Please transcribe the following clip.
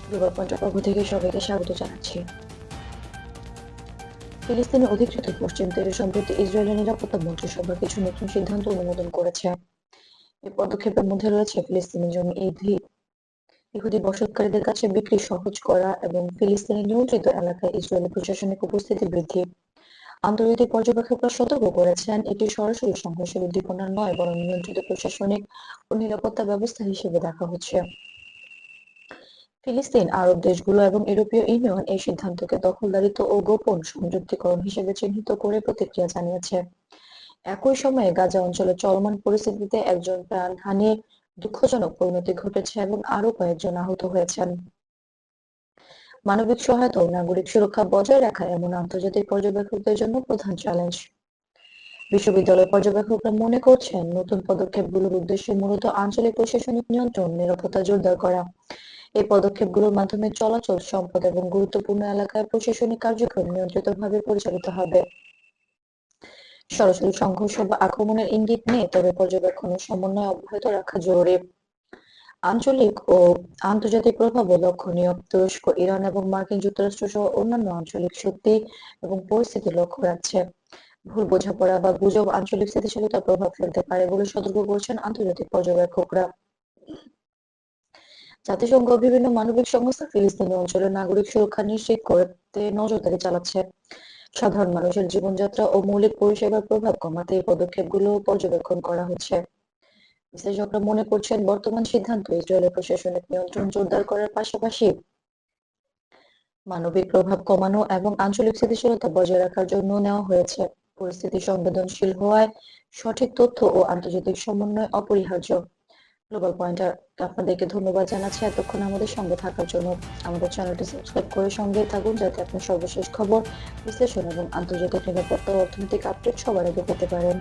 Global পয়েন্টের পক্ষ থেকে সবাইকে স্বাগত জানাচ্ছি। ফিলিস্তিনের অধিকৃত পশ্চিম তীরে সম্প্রতি ইসরায়েলের নিরাপত্তা মন্ত্রিসভা কিছু নতুন সিদ্ধান্ত অনুমোদন করেছে। এই পদক্ষেপের মধ্যে রয়েছে ফিলিস্তিনি জমি ইহুদি বসতকারীদের কাছে বিক্রি সহজ করা এবং ফিলিস্তিনি নিয়ন্ত্রিত এলাকায় ইসরায়েলি প্রশাসনিক উপস্থিতি বৃদ্ধি। আন্তর্জাতিক পর্যবেক্ষকরা সতর্ক করেছেন, এটি সরাসরি সংঘর্ষের উদ্দীপনা নয়, বরং নিয়ন্ত্রিত প্রশাসনিক ও নিরাপত্তা ব্যবস্থা হিসেবে দেখা হচ্ছে। ফিলিস্তিন, আরব দেশগুলো এবং ইউরোপীয় ইউনিয়ন এই সিদ্ধান্তকে দখলদারিত্ব ও গোপন সংযুক্তিকরণ হিসেবে চিহ্নিত করে প্রতিক্রিয়া জানিয়েছে। একই সময়ে গাজা অঞ্চলে চলমান পরিস্থিতিতে একজন প্রাণহানির দুঃখজনক পরিণতি ঘটেছে এবং আরো কয়েকজন আহত হয়েছেন। মানবিক সহায়তা ও নাগরিক সুরক্ষা বজায় রাখা এমন আন্তর্জাতিক পর্যবেক্ষকদের জন্য প্রধান চ্যালেঞ্জ। বিশ্ববিদ্যালয় পর্যবেক্ষকরা মনে করছেন, নতুন পদক্ষেপগুলোর উদ্দেশ্য মূলত আঞ্চলিক প্রশাসনিক নিয়ন্ত্রণ, নিরাপত্তা জোরদার করা। এই পদক্ষেপগুলোর মাধ্যমে চলাচল, সম্পদ এবং গুরুত্বপূর্ণ এলাকায় প্রশাসনিক কার্যক্রম নিয়ন্ত্রিতভাবে পরিচালিত হবে। সরাসরি সংঘর্ষ বা আক্রমণের ইঙ্গিত নেই, তবে পর্যবেক্ষণ ও সমন্বয় অব্যাহত রাখা জরুরি। আঞ্চলিক ও আন্তর্জাতিক প্রভাবও লক্ষণীয়। তুরস্ক, ইরান এবং মার্কিন যুক্তরাষ্ট্র সহ অন্যান্য আঞ্চলিক শক্তি এবং পরিস্থিতি লক্ষ্য রাখছে। ভুল বোঝাপড়া বা গুজব আঞ্চলিক স্থিতিশীলতার প্রভাব ফেলতে পারে বলে সতর্ক করছেন আন্তর্জাতিক পর্যবেক্ষকরা। জাতিসংঘ ও বিভিন্ন মানবিক সংস্থা ফিলিস্তিনি অঞ্চলের নাগরিক সুরক্ষা নিশ্চিত করতে নজরদারি চালাচ্ছে। সাধারণ মানুষের জীবনযাত্রা ও মৌলিক পরিষেবার প্রভাব কমাতে এই পদক্ষেপগুলো পর্যবেক্ষণ করা হচ্ছে। বিশ্লেষকরা মনে করছেন, বর্তমান সিদ্ধান্ত ইসরায়েলের প্রশাসনিক নিয়ন্ত্রণ জোরদার করার পাশাপাশি মানবিক প্রভাব কমানো এবং আঞ্চলিক স্থিতিশীলতা বজায় রাখার জন্য নেওয়া হয়েছে। পরিস্থিতি সংবেদনশীল হওয়ায় সঠিক তথ্য ও আন্তর্জাতিক সমন্বয় অপরিহার্য। গ্লোবাল পয়েন্টার আপনাদেরকে ধন্যবাদ জানাচ্ছি এতক্ষণ আমাদের সঙ্গে থাকার জন্য। আমাদের চ্যানেলটি সাবস্ক্রাইব করে সঙ্গে থাকুন, যাতে আপনি সর্বশেষ খবর, বিশ্লেষণ এবং আন্তর্জাতিক নিরাপত্তা ও অর্থনৈতিক আপডেট সবার আগে পেতে পারেন।